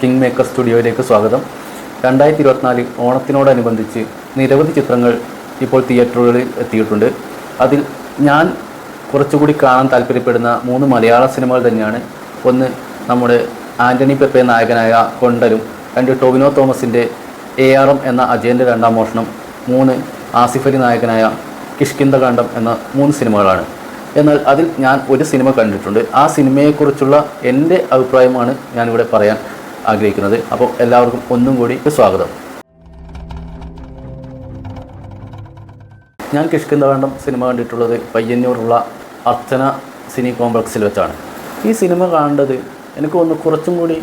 King maker സ്റ്റുഡിയോയിലേക്ക് സ്വാഗതം. 2024 ഓണത്തിനോടനുബന്ധിച്ച് നിരവധി ചിത്രങ്ങൾ ഇപ്പോൾ തിയേറ്ററുകളിൽ എത്തിയിട്ടുണ്ട്. അതിൽ ഞാൻ കുറച്ചുകൂടി കാണാൻ താല്പര്യപ്പെടുന്ന 3 മലയാള സിനിമകൾ തന്നെയാണ്. ഒന്ന് നമ്മുടെ ആൻ്റണി പെപ്പെ നായകനായ കൊണ്ടലും, 2 ടൊവിനോ തോമസിൻ്റെ ARM എന്ന അജയൻ്റെ രണ്ടാം മോഷണം, 3 ആസിഫ് അലി നായകനായ കിഷ്കിന്ധകാണ്ഡം എന്ന 3 സിനിമകളാണ്. എന്നാൽ അതിൽ ഞാൻ ഒരു സിനിമ കണ്ടിട്ടുണ്ട്. ആ സിനിമയെക്കുറിച്ചുള്ള എൻ്റെ അഭിപ്രായമാണ് ഞാനിവിടെ പറയാൻ ആഗ്രഹിക്കുന്നത്. അപ്പോൾ എല്ലാവർക്കും ഒന്നും കൂടി സ്വാഗതം. ഞാൻ കിഷ്കിന്ധകാണ്ഡം സിനിമ കണ്ടിട്ടുള്ളത് പയ്യന്നൂരുള്ള അർച്ചന സിനി കോംപ്ലക്സിൽ വെച്ചാണ്. ഈ സിനിമ കണ്ടത് എനിക്ക് തോന്നുന്നു കുറച്ചും കൂടി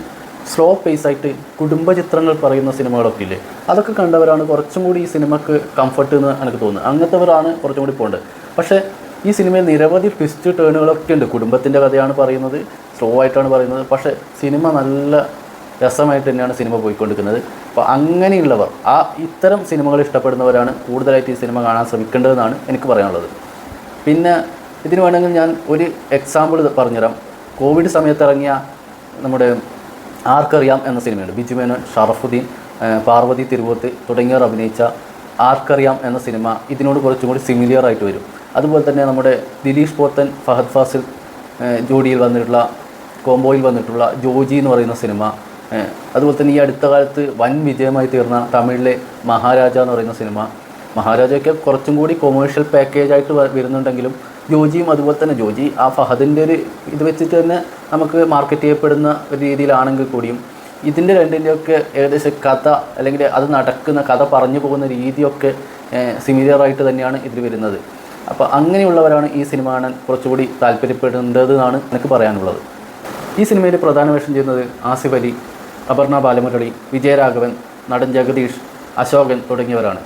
സ്ലോ പേസായിട്ട് കുടുംബ ചിത്രങ്ങൾ പറയുന്ന സിനിമകളൊക്കെ ഇല്ലേ, അതൊക്കെ കണ്ടവരാണ് കുറച്ചും കൂടി ഈ സിനിമക്ക് കംഫർട്ട് എന്ന് എനിക്ക് തോന്നുന്നത്. അങ്ങനത്തെവരാണ് കുറച്ചും കൂടി പോകേണ്ടത്. പക്ഷേ ഈ സിനിമയിൽ നിരവധി ട്വിസ്റ്റ് ടേണുകളൊക്കെ ഉണ്ട്. കുടുംബത്തിൻ്റെ കഥയാണ് പറയുന്നത്, സ്ലോ ആയിട്ടാണ് പറയുന്നത്. പക്ഷേ സിനിമ നല്ല രസമായിട്ട് തന്നെയാണ് സിനിമ പോയിക്കൊണ്ടിരിക്കുന്നത്. അപ്പോൾ അങ്ങനെയുള്ളവർ, ഇത്തരം സിനിമകൾ ഇഷ്ടപ്പെടുന്നവരാണ് കൂടുതലായിട്ട് ഈ സിനിമ കാണാൻ ശ്രമിക്കേണ്ടതെന്നാണ് എനിക്ക് പറയാനുള്ളത്. പിന്നെ ഇതിന് വേണമെങ്കിൽ ഞാൻ ഒരു എക്സാമ്പിൾ പറഞ്ഞുതരാം. കോവിഡ് സമയത്ത് ഇറങ്ങിയ നമ്മുടെ ആർക്കറിയാം എന്ന സിനിമയുണ്ട്. ബിജു മേനോൻ, ഷറഫുദ്ദീൻ, പാർവതി തിരുവോത്ത് തുടങ്ങിയവർ അഭിനയിച്ച ആർക്കറിയാം എന്ന സിനിമ ഇതിനോട് കുറച്ചും കൂടി സിമിലിയർ ആയിട്ട് വരും. അതുപോലെ തന്നെ നമ്മുടെ ദിലീഷ് പോത്തൻ, ഫഹദ് ഫാസിൽ ജോഡിയിൽ വന്നിട്ടുള്ള കോംബോയിൽ വന്നിട്ടുള്ള ജോജി എന്ന് പറയുന്ന സിനിമ, അതുപോലെ തന്നെ ഈ അടുത്ത കാലത്ത് വൻ വിജയമായി തീർന്ന തമിഴിലെ മഹാരാജ എന്ന് പറയുന്ന സിനിമ. മഹാരാജയൊക്കെ കുറച്ചും കൂടി കൊമേഴ്ഷ്യൽ പാക്കേജായിട്ട് വരുന്നുണ്ടെങ്കിലും ജോജിയും അതുപോലെ തന്നെ ജോജി ആ ഫഹദിൻ്റെ ഒരു ഇത് വെച്ചിട്ട് തന്നെ നമുക്ക് മാർക്കറ്റ് ചെയ്യപ്പെടുന്ന ഒരു രീതിയിലാണെങ്കിൽ കൂടിയും ഇതിൻ്റെ രണ്ടിൻ്റെയൊക്കെ ഏകദേശം കഥ അല്ലെങ്കിൽ അത് നടക്കുന്ന കഥ പറഞ്ഞു പോകുന്ന രീതിയൊക്കെ സിമിലറായിട്ട് തന്നെയാണ് ഇതിൽ വരുന്നത്. അപ്പോൾ അങ്ങനെയുള്ളവരാണ് ഈ സിനിമ കാണാൻ കുറച്ചുകൂടി താല്പര്യപ്പെടേണ്ടതെന്നാണ് എനിക്ക് പറയാനുള്ളത്. ഈ സിനിമയിൽ പ്രധാന വേഷം ചെയ്യുന്നത് ആസിഫ് അലി, അപർണ ബാലമുരളി, വിജയരാഘവൻ, നടൻ ജഗദീഷ്, അശോകൻ തുടങ്ങിയവരാണ്.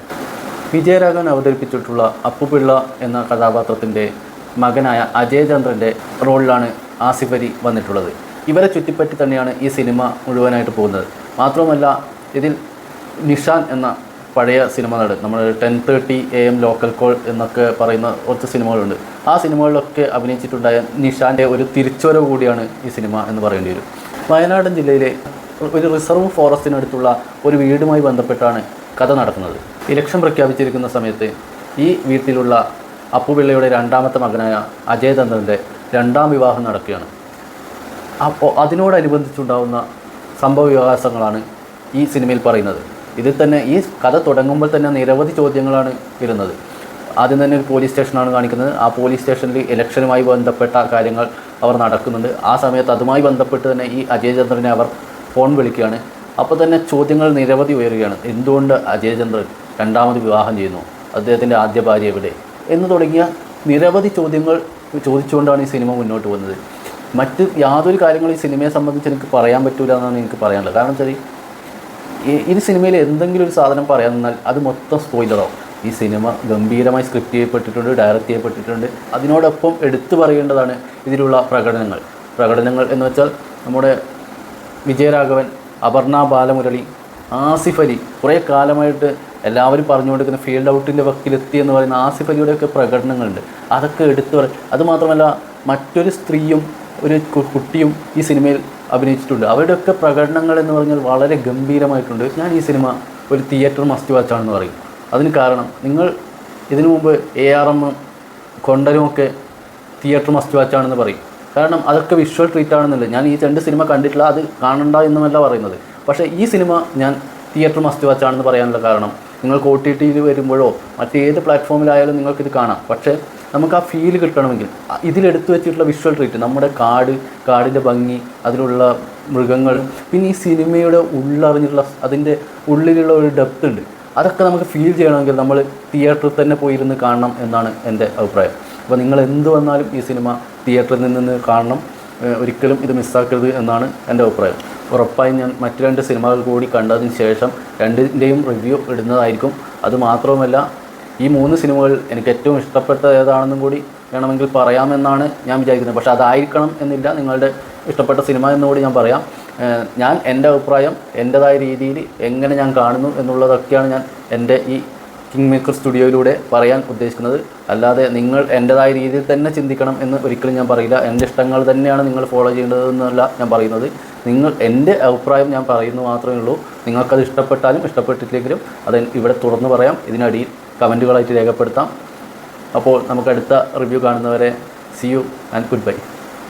വിജയരാഘവൻ അവതരിപ്പിച്ചിട്ടുള്ള അപ്പുപിള്ള എന്ന കഥാപാത്രത്തിൻ്റെ മകനായ അജയ് ചന്ദ്രൻ്റെ റോളിലാണ് ആസിഫ് അലി വന്നിട്ടുള്ളത്. ഇവരെ ചുറ്റിപ്പറ്റി തന്നെയാണ് ഈ സിനിമ മുഴുവനായിട്ട് പോകുന്നത്. മാത്രമല്ല ഇതിൽ നിഷാൻ എന്ന പഴയ സിനിമ നടൻ, നമ്മൾ 10:30 AM ലോക്കൽ കോൾ എന്നൊക്കെ പറയുന്ന കുറച്ച് സിനിമകളുണ്ട്. ആ സിനിമകളിലൊക്കെ അഭിനയിച്ചിട്ടുണ്ടായ നിഷാൻ്റെ ഒരു തിരിച്ചുവരവ് കൂടിയാണ് ഈ സിനിമ എന്ന് പറയേണ്ടി വരും. വയനാടൻ ജില്ലയിലെ ഒരു റിസർവ് ഫോറസ്റ്റിനടുത്തുള്ള ഒരു വീടുമായി ബന്ധപ്പെട്ടാണ് കഥ നടക്കുന്നത്. ഇലക്ഷൻ പ്രഖ്യാപിച്ചിരിക്കുന്ന സമയത്ത് ഈ വീട്ടിലുള്ള അപ്പുപിള്ളയുടെ രണ്ടാമത്തെ മകനായ അജയ് ചന്ദ്രൻ്റെ 2ാം വിവാഹം നടക്കുകയാണ്. അപ്പോൾ അതിനോടനുബന്ധിച്ചുണ്ടാകുന്ന സംഭവ വികാസങ്ങളാണ് ഈ സിനിമയിൽ പറയുന്നത്. ഇതിൽ തന്നെ ഈ കഥ തുടങ്ങുമ്പോൾ തന്നെ നിരവധി ചോദ്യങ്ങളാണ് വരുന്നത്. ആദ്യം തന്നെ ഒരു പോലീസ് സ്റ്റേഷനാണ് കാണിക്കുന്നത്. ആ പോലീസ് സ്റ്റേഷനിൽ ഇലക്ഷനുമായി ബന്ധപ്പെട്ട കാര്യങ്ങൾ അവർ നടക്കുന്നുണ്ട്. ആ സമയത്ത് അതുമായി ബന്ധപ്പെട്ട് തന്നെ ഈ അജയ് ചന്ദ്രനെ അവർ ഫോൺ വിളിക്കുകയാണ്. അപ്പോൾ തന്നെ ചോദ്യങ്ങൾ നിരവധി ഉയരുകയാണ്. എന്തുകൊണ്ട് അജയ് ചന്ദ്രൻ 2ാമത് വിവാഹം ചെയ്യുന്നു, അദ്ദേഹത്തിൻ്റെ ആദ്യ ഭാര്യ എവിടെ എന്ന് തുടങ്ങിയ നിരവധി ചോദ്യങ്ങൾ ചോദിച്ചുകൊണ്ടാണ് ഈ സിനിമ മുന്നോട്ട് പോകുന്നത്. മറ്റ് യാതൊരു കാര്യങ്ങളും ഈ സിനിമയെ സംബന്ധിച്ച് എനിക്ക് പറയാൻ പറ്റില്ല എന്നാണ് എനിക്ക് പറയാനുള്ളത്. കാരണം വെച്ചാൽ ഈ സിനിമയിൽ എന്തെങ്കിലും ഒരു സാധനം പറയാൻ നിന്നാൽ അത് മൊത്തം സ്പോയിലറാവും. ഈ സിനിമ ഗംഭീരമായി സ്ക്രിപ്റ്റ് ചെയ്യപ്പെട്ടിട്ടുണ്ട്, ഡയറക്റ്റ് ചെയ്യപ്പെട്ടിട്ടുണ്ട്. അതിനോടൊപ്പം എടുത്തു പറയേണ്ടതാണ് ഇതിലുള്ള പ്രകടനങ്ങൾ എന്ന് വെച്ചാൽ നമ്മുടെ വിജയരാഘവൻ, അപർണ ബാലമുരളി, ആസിഫ് അലി, കുറേ കാലമായിട്ട് എല്ലാവരും പറഞ്ഞുകൊണ്ടിരിക്കുന്ന ഫീൽഡ് ഔട്ടിൻ്റെ വക്കിലെത്തി എന്ന് പറയുന്ന ആസിഫ് അലിയുടെയൊക്കെ പ്രകടനങ്ങളുണ്ട്. അതൊക്കെ എടുത്തു പറയും. അതുമാത്രമല്ല മറ്റൊരു സ്ത്രീയും ഒരു കുട്ടിയും ഈ സിനിമയിൽ അഭിനയിച്ചിട്ടുണ്ട്. അവരുടെയൊക്കെ പ്രകടനങ്ങൾ എന്ന് പറഞ്ഞാൽ വളരെ ഗംഭീരമായിട്ടുണ്ട്. ഞാൻ ഈ സിനിമ ഒരു തിയേറ്റർ മസ്റ്റ് വാച്ചാണെന്ന് പറയും. അതിന് കാരണം നിങ്ങൾ ഇതിനു മുമ്പ് ARM കൊണ്ടലുമൊക്കെ തിയേറ്റർ മസ്റ്റ് വാച്ചാണെന്ന് പറയും. കാരണം അതൊക്കെ വിഷ്വൽ ട്രീറ്റ് ആണെന്നില്ല. ഞാൻ ഈ 2 സിനിമ കണ്ടിട്ടില്ല, അത് കാണണ്ട എന്നുമല്ല പറയുന്നത്. പക്ഷേ ഈ സിനിമ ഞാൻ തിയേറ്റർ മസ്റ്റ് വാച്ചാണെന്ന് പറയാനുള്ള കാരണം നിങ്ങൾക്ക് OTTയിൽ വരുമ്പോഴോ മറ്റേത് പ്ലാറ്റ്ഫോമിലായാലും നിങ്ങൾക്കിത് കാണാം. പക്ഷേ നമുക്ക് ആ ഫീൽ കിട്ടണമെങ്കിൽ ഇതിലെടുത്തു വെച്ചിട്ടുള്ള വിഷ്വൽ ട്രീറ്റ്, നമ്മുടെ കാടിൻ്റെ ഭംഗി, അതിലുള്ള മൃഗങ്ങൾ, പിന്നെ ഈ സിനിമയുടെ ഉള്ളറിഞ്ഞിട്ടുള്ള അതിൻ്റെ ഉള്ളിലുള്ള ഒരു ഡെപ്ത് ഉണ്ട്. അതൊക്കെ നമുക്ക് ഫീൽ ചെയ്യണമെങ്കിൽ നമ്മൾ തിയേറ്ററിൽ തന്നെ പോയിരുന്ന് കാണണം എന്നാണ് എൻ്റെ അഭിപ്രായം. അപ്പോൾ നിങ്ങൾ എന്ത് വന്നാലും ഈ സിനിമ തിയേറ്ററിൽ നിന്ന് കാണണം, ഒരിക്കലും ഇത് മിസ്സാക്കരുത് എന്നാണ് എൻ്റെ അഭിപ്രായം. ഉറപ്പായും ഞാൻ മറ്റ് 2 സിനിമകൾ കൂടി കണ്ടതിന് ശേഷം 2ൻ്റെയും റിവ്യൂ ഇടുന്നതായിരിക്കും. അതുമാത്രവുമല്ല ഈ 3 സിനിമകൾ എനിക്ക് ഏറ്റവും ഇഷ്ടപ്പെട്ട ഏതാണെന്നും കൂടി വേണമെങ്കിൽ പറയാമെന്നാണ് ഞാൻ വിചാരിക്കുന്നത്. പക്ഷേ അതായിരിക്കണം എന്നില്ല, നിങ്ങളുടെ ഇഷ്ടപ്പെട്ട സിനിമ എന്നുകൂടി ഞാൻ പറയാം. ഞാൻ എൻ്റെ അഭിപ്രായം എൻ്റെതായ രീതിയിൽ എങ്ങനെ ഞാൻ കാണുന്നു എന്നുള്ളതൊക്കെയാണ് ഞാൻ എൻ്റെ ഈ കിങ് മേക്കർ സ്റ്റുഡിയോയിലൂടെ പറയാൻ ഉദ്ദേശിക്കുന്നത്. അല്ലാതെ നിങ്ങൾ എൻ്റെതായ രീതിയിൽ തന്നെ ചിന്തിക്കണം എന്ന് ഒരിക്കലും ഞാൻ പറയില്ല. എൻ്റെ ഇഷ്ടങ്ങൾ തന്നെയാണ് നിങ്ങൾ ഫോളോ ചെയ്യേണ്ടതെന്നല്ല ഞാൻ പറയുന്നത്. എൻ്റെ അഭിപ്രായം ഞാൻ പറയുന്നു മാത്രമേ ഉള്ളൂ. നിങ്ങൾക്കത് ഇഷ്ടപ്പെട്ടാലും ഇഷ്ടപ്പെട്ടില്ലെങ്കിലും അത് ഇവിടെ തുറന്ന് പറയാം, ഇതിനടിയിൽ കമൻറ്റുകളായിട്ട് രേഖപ്പെടുത്താം. അപ്പോൾ നമുക്ക് അടുത്ത റിവ്യൂ കാണുന്നവരെ C you and good bye.